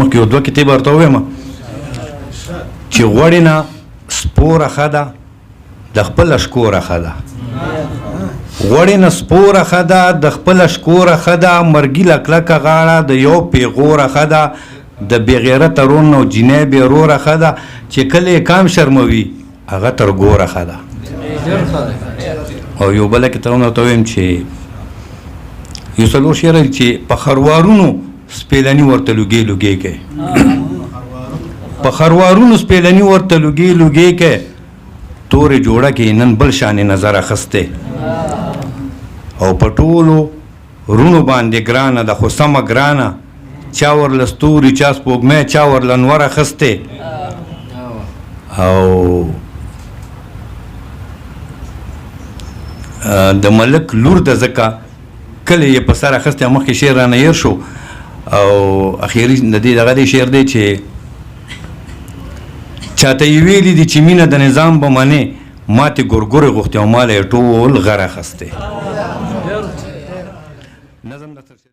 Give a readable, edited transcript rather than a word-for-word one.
مخکې یو دوه کتې به ورته ووایم چې غوړې نه سپوره ښه ده د خپله شکوره ښه ده غوړې نه سپوره ښه ده د خپله شکوره ښه ده مرګي له کلکه غاړه د یو پیغوره ښه ده د بې غیرته رون او جینۍ بې روره ښه ده چې کله یې کام شرموي هغه تر ګوره ښه ده او یو بله کتابونه ورته ووایم چې یو څلور شعره چې په خروارونو سپیلني ورته لوګې لوګې کوي په خروارونو سپیلني ورته لوګې لوګې کوي تورې جوړه کې نن بل شانې نظر اخیستی او په ټولو رونو باندې ګرانه ده خو سمه ګرانه چا ورله ستوري چا سپوږمۍ چا ورله نور اخیستی او د ملک لور ده ځکه کله یې په سر اخیستی مخکې شعر رانه هیر شو او اخیري د دې دغه دی شعر دی چې چاته یې ویلي دي چې مینه د نظام به منې ماتې ګورګورې غوښتې او ماله یې ټول غر اخیستی